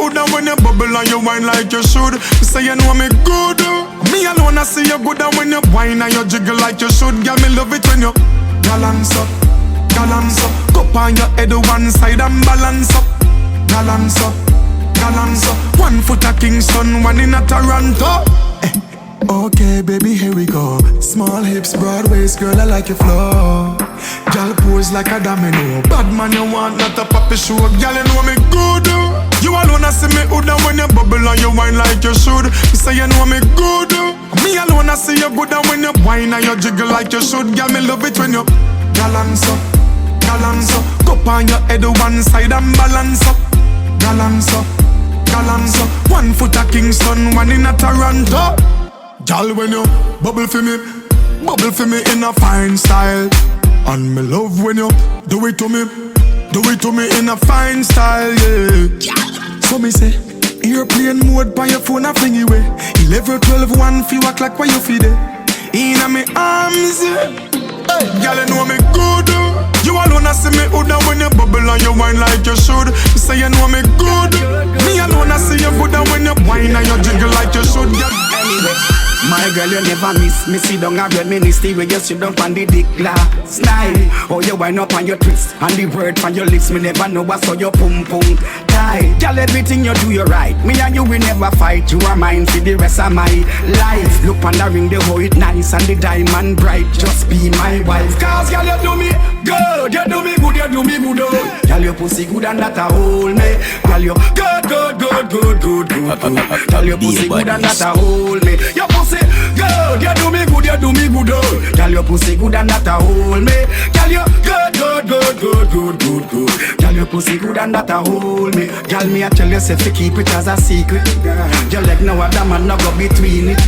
woulda when you bubble and you wine like you should. You say you know me good. Me alone I see you good and when you wine and you jiggle like you should. Girl, me love it when you balance up, balance up. Cup on your head one side and balance up, balance up, balance up. 1 foot at Kingston, 1 in a Toronto. Okay, baby, here we go. Small hips, broad waist, girl, I like your flow. Girl, pose like a domino. Bad man, you want not a puppy show. Girl, you know me good. You alone I see me hood and when you bubble and you wine like you should. You say you know me good. Me alone I see you good and when you wine and you jiggle like you should. Girl, me love it when you balance up, balance up. Cup on your head one side and balance up, balance up, balance up. 1 foot at Kingston, 1 in a Toronto. Girl, when you bubble for me in a fine style. And me love when you do it to me in a fine style, yeah. So me say, airplane mode by your phone a fling away. 11, 12, 1 few o'clock where you feed it. Inna me arms, hey, girl, you know me good. You alone I see me hood and when you bubble and you wine like you should. You say you know me good. Me alone I see you good and when you wine and you jiggle like you should. Anyway, my girl, you never miss me. See down a red ministry where you sit down on the dick glass slide. Oh, you wind up on your twist and the word from your lips. Me never know what's on your pum pum tight. Girl, everything you do, you right. Me and you will never fight. You are mine for the rest of my life. Look on the ring, the hoe it nice and the diamond bright. Just be my wife. Cause girl, you do me good, you do me good, you do me good. Oh. Girl, your pussy good and that a hold me. Girl, you good. Girl, your pussy good and that a hold me. Your pussy good, you do me good, you do me good. Oh. Girl, your pussy good and that a hold me. Girl, you good. Girl, your pussy good and that a hold me. Girl, me I tell you, say fi keep it as a secret. Your leg no other man no go between it.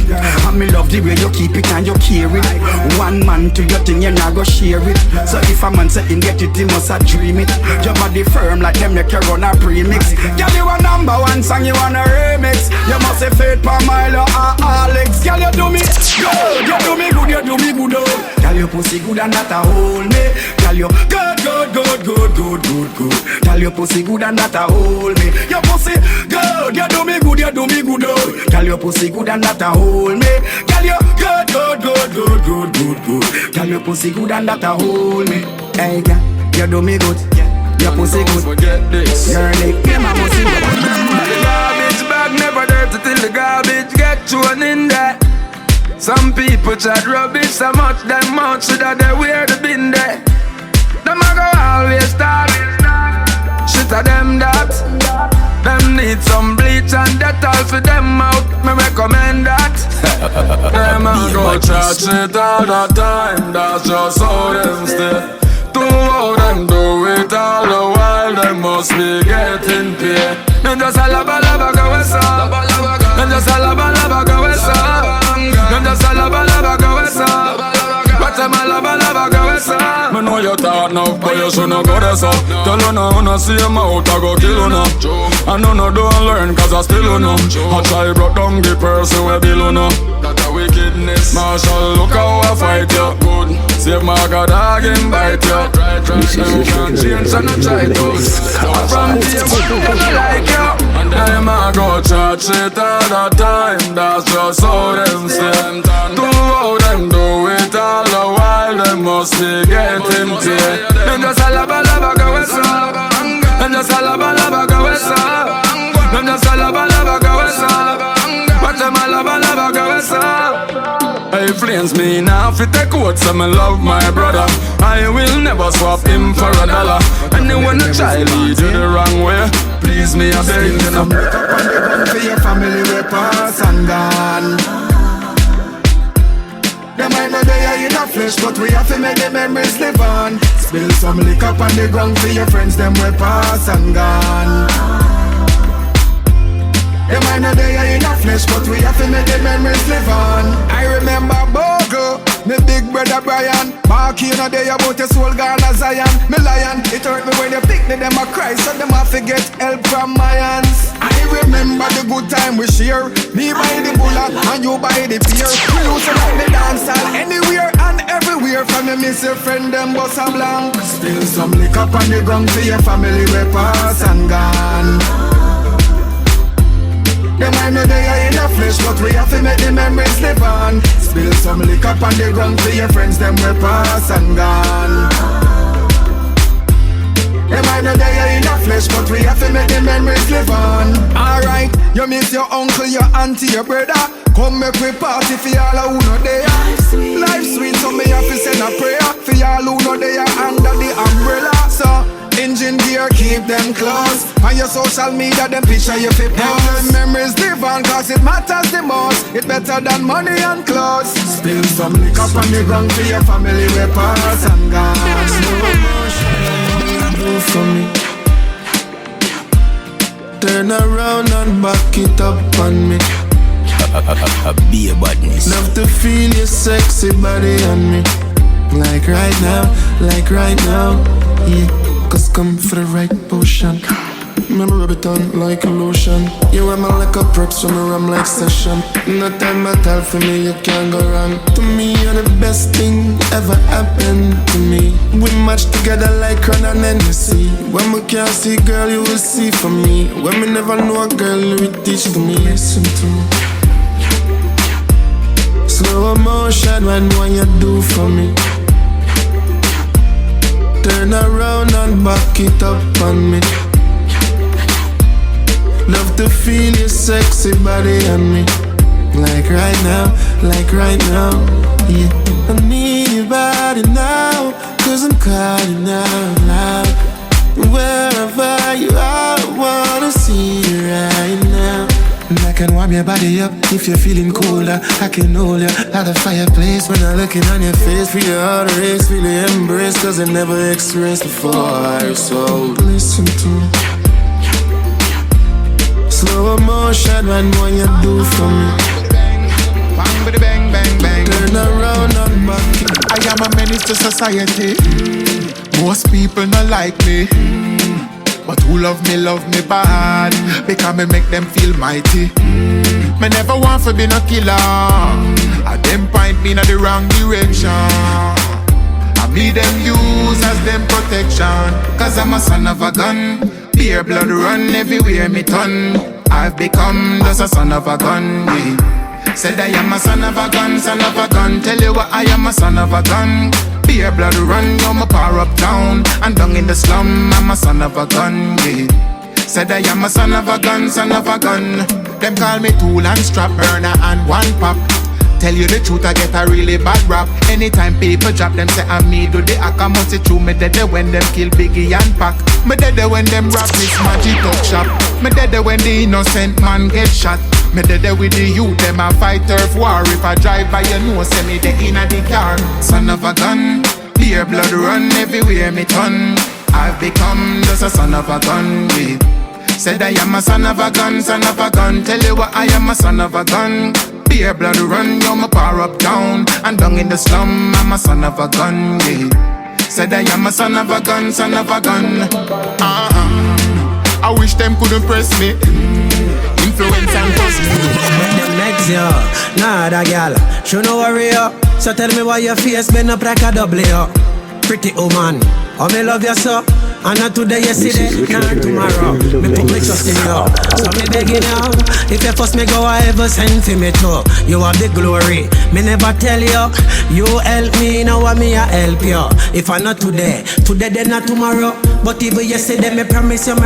And me love the way you keep it and you carry it. One man to your thing, you not go share it. So if a man say him get it, he must a dream it. Your body firm like them, make you run a premix. Girl, you a #1 song, you want a remix. You must say Faith Pamela or Alex. Girl, you do me good, you do me good, you do me good. Oh. Girl, your pussy good and that a hold me. Girl, you good. Girl, your pussy good and that a hold me. Your pussy good, you do me good, you do me good. Oh. Girl, your pussy good and that a hold me. Girl, you good. Girl, your pussy good and that a hold me. Hey, girl, you do me good. Your pussy good. Forget this. Your nickname I must see. The garbage bag never dirty till the garbage get thrown in there. Some people chat rubbish so much them mouth should have they wear the bin there. Them a go always talk shit of them that. Them need some bleach and Dettol for them out. Me recommend that. Them a go chat shit all the time. That's just how them stay. Do how them do it all the while. Them must be getting paid. Them just a laba go west up. Them just a laba go west up. Them just a laba go west up. But them a laba go west up. Me know you talk now, but you should not go there so. Tell you now, when I see him out, I go kill you now. And no don't learn, cause I still you know. I try broke down the person we bill you know. That a wickedness. Marshall, look how I fight you. Good. Save my God, I can bite you. Them can't change and I try to. From the people like you. And them I go chat shit all the time. That's just how them say. Do how them do it all the while. Them must be getting paid. Them just a laba go west up. Them just a laba go west up. Them just a laba go west up. But them a laba go west up. Hey, flames me now fi take out so me love my brother. I will never swap him for a dollar. Anyone a try lead you the wrong way, please me I beg you now. Make up on the gun for your family we pass and gone. Them might not there in the flesh, but we have to make the memories live on. Spill some liquor on the ground for your friends, them we pass and gone. Them might not there in the flesh, but we have to make the memories live on. I remember Bogle, me big brother Brian. Mark you know they about your soul gone as Zion. Me lion, it hurt me when you pick me, them a cry, so them have to get help from my hands. I remember the good time we share. Me buy the bullet and you buy the beer. We used to like the dance hall anywhere and everywhere. From me miss your friend, them bust a blank. Spill some liquor on the ground for your family we pass and gone. might not there in the flesh, but we have to make the memories live on. Spill some liquor on the ground for your friends, them we pass and gone. They might not there in the flesh, but we have to make the memories live on. Alright, you miss your uncle, your auntie, your brother. Come make we party for y'all who not there. Life sweet, so me have to send a prayer for y'all who not there under the umbrella. So, engine gear, keep them close. On your social media, them picture you fi post. Memories live on, cause it matters the most. It better than money and clothes. Spill some liquor on the ground for your family, we pass and gone. Slow motion. Do for me. Turn around and back it up on me. Be a badness. Love to feel your sexy body on me. Like right now, yeah. Cause come for the right potion. Remember rub it on like a lotion. You want me like a props when I ram like session. No time at all for me, you can't go wrong. To me, you're the best thing ever happened to me. We match together like Crown and Hennessy. When we can't see, girl, you will see for me. When we never know a girl, you will teach to me. Listen to me. Slow motion when you do for me. Turn around and back it up on me. Love to feel your sexy body on me. Like right now, yeah. I need your body now, cause I'm calling out loud. Wherever you are, I wanna see you right now. And I can warm your body up if you're feeling colder. I can hold you at the fireplace when I'm looking on your face. Feel your heart race, feel your embrace, cause I never experienced before. So listen to me. Slow motion when you do for me. Bang, bang, bang, bang. Turn around and back. I am a menace to society. Most people not like me, but who love me bad, because me make them feel mighty. Me never want to be no killer, and them point me in the wrong direction. I me them use as them protection, cause I'm a son of a gun. Beer blood run everywhere me turn. I've become just a son of a gun, yeah. Said I am a son of a gun, son of a gun. Tell you what, I am a son of a gun. Beer blood run, you're my power up down. And down in the slum, I'm a son of a gun, yeah. Said I am a son of a gun, son of a gun. Them call me tool and strap, burner and one pop. Tell you the truth, I get a really bad rap. Anytime people drop them, say I'm me do the act. I must say true, me dead when them kill Biggie and Pac. Me dead when them rap this magic up shop. Me dead when the innocent man get shot. Me dead with the youth, them a fight turf war. If I drive by, you know, say me the inna the car. Son of a gun, beer blood run everywhere me turn. I've become just a son of a gun, yeah. Said I am a son of a gun, son of a gun. Tell you what, I am a son of a gun. Beer blood run, you're my power up down. And down in the slum, I'm a son of a gun, yeah. Said I am a son of a gun, son of a gun. I wish them couldn't press me. Influence and push me. Make them next yo, nah that gal, she no worry yo. So tell me why your face been up like a double yo. Pretty woman, oh me love you so. And not today, yesterday, not tomorrow. Me put me trust in you, so me begging you. If you first me go, I ever send for me too. You have the glory, me never tell you. You help me, now me I help you. If I not today, then not tomorrow. But even yesterday, me promise you.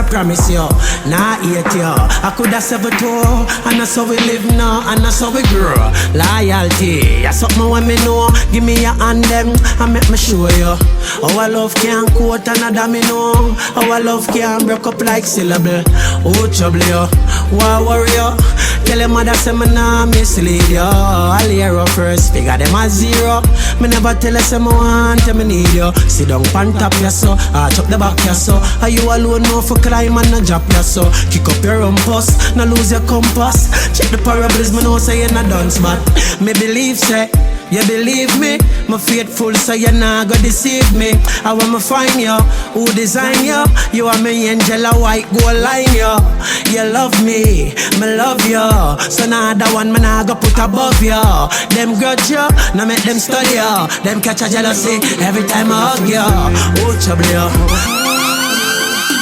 Nah, hate you. I could have 7 too. And that's how we live now, and that's how we grow. Loyalty, that's something when me know. Give me your hand them, and make me show you. Our love can't quote another me know. Our love can't break up like syllable. Oh, trouble you, why worry you? Tell your mother say me nah mislead you. I'll hear her first, figure them a 0. Me never tell her say me want you, me need you. Sit down pan top ya so, arch up the back ya so. Are you alone now for climb and no drop ya so? Kick up your rumpus, no lose your compass. Check the parables, me know say you not done spot. Me believe say, you believe me, my faithful, so you not go deceive me. I want me find you, who design you. You are my angel, a white gold line you. You love me love you. So now the one me nah go put above you. Them grudge you, now make them study you. Them catch a jealousy every time I hug you. Oh trouble you.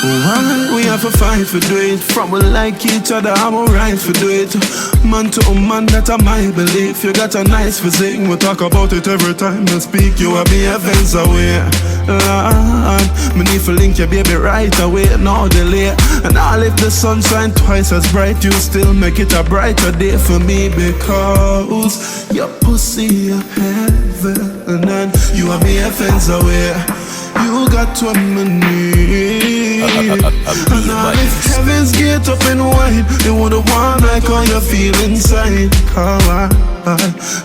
Why we have to fight for do it? From we like each other, I'm alright for do it. Man to a man, that's my belief. You got a nice physique, we talk about it every time we speak. You will be heavens away. Lord, me need to link your baby right away, no delay. And I'll if the sun shine twice as bright, you still make it a brighter day for me. Because your pussy a heaven, and you will be heavens away. You got what me need. And now if heaven's gate up in wine, you would want like how you feel inside.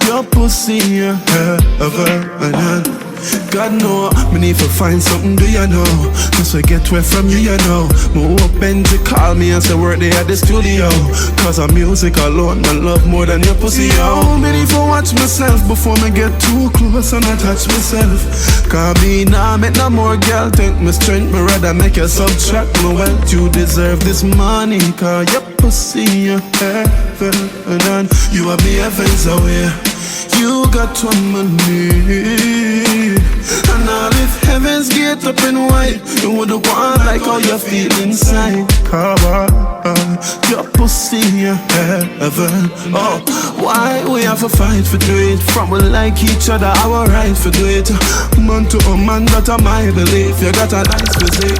Your pussy a heaven. God know, me need to find something, do you know? Just to get away from you, you know. Me open to call me and say work there at the studio. Cause of music alone, my love more than your pussy, yo. Me need to watch myself before me get too close and attach myself. Cause me nah make no more girl take my strength. Me rather make you subtract my wealth. You deserve this money, cause your pussy a heaven, and you will be heavens away. You got what me need. And all if heaven's gate up in white, you would want like how you feel inside. Your pussy a heaven. Oh, why we have to fight for do it? From we like each other, our right for do it. Man to a man, that's my belief. You got a nice physique.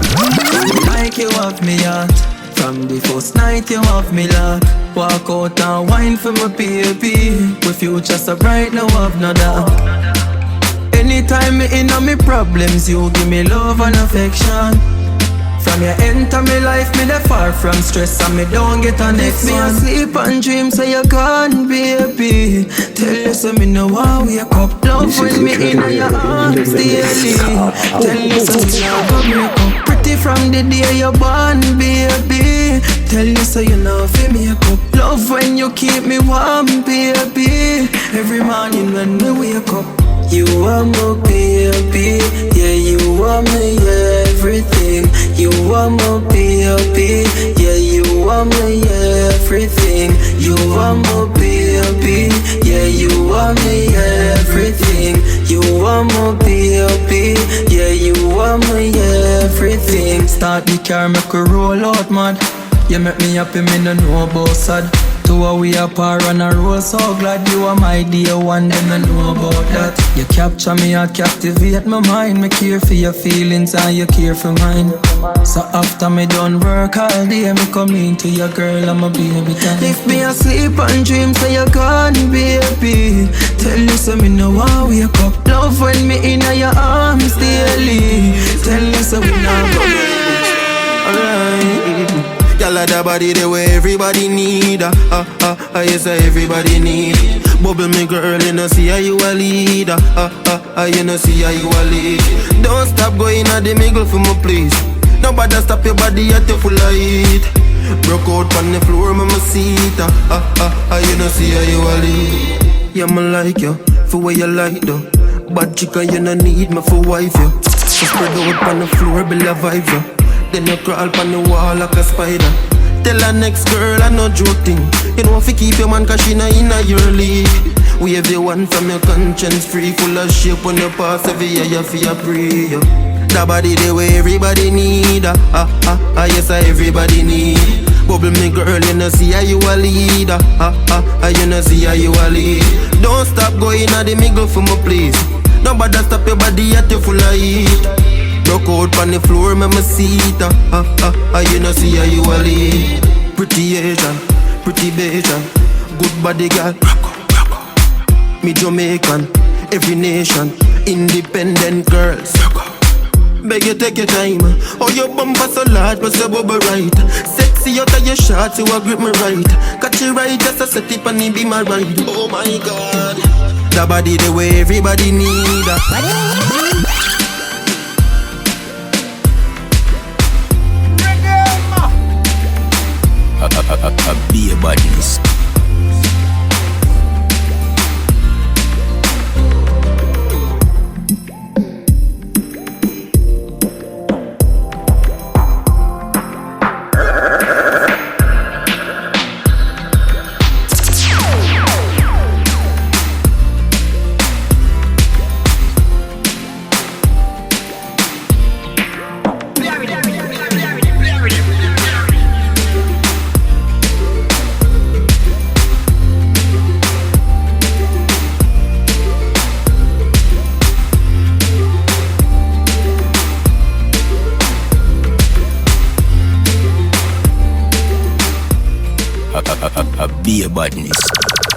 Like you have me heart. From the first night you have me lock. Walk out and wine for my baby. We future so bright, now have no doubt. Anytime me in on me problems, you give me love and affection. From you enter me life, me the far from stress, and me don't get a next one. If me asleep and dream, say you gone, baby. Tell you so me know how wake up. Love when me in your arms daily. Tell you so me know how wake up. Pretty from the day you born, baby. Tell you so you know feel me up. Love when you keep me warm, baby. Every morning when we wake up. You are my baby, yeah, you are my everything. You are my baby, yeah, you are my everything. You are my baby, yeah, you are my everything. You are my baby, yeah, you are my everything. Start the car, make a roll out, man. You make me happy, me no know about sad. Two a we apart on a roll, so glad you are my dear one, them I know about that. You capture me and captivate my mind. Me care for your feelings and you care for mine. So after me done work all day, me come into your girl and my baby time. If me asleep and dream, say you're gone, baby. Tell you so me know how wake up. Love when me in your arms daily. Tell you so we know. Alright. Y'all like that body the way everybody need. Yes, everybody need. Bubble me girl, you know see how you a lead. You know see how you a lead. Don't stop going at the mingle for me please. Nobody stop your body at you full of heat. Broke out on the floor, mama seat. You know see how you a lead. Yeah, me like you, for where you like though. Bad chicken, you no need me for wife you. So spread out on the floor, be la vibe you. Then you crawl on the wall like a spider. Tell her next girl I no joke thing. You know if you keep your man cause she not in your league. We have the one from your conscience free. Full of shape when you pass every year you feel free. That body the way everybody need. Yes, everybody need. Bubble me girl, you know see how you a lead. You know see how you a lead. Don't stop going at the mingle for me please. Nobody stop your body at you full of heat. Broke out on the floor, me seat. You know see how you a lead. Pretty Asian, pretty Bayesian. Good body girl. Me Jamaican, every nation. Independent girls. Beg you take your time. Oh your bumper so large but so bubble right. Sexy out of your shots, you a grip me right. Catch you right just a set it and it be my ride. Oh my God. That body the way everybody need. Be a badness. be a badness.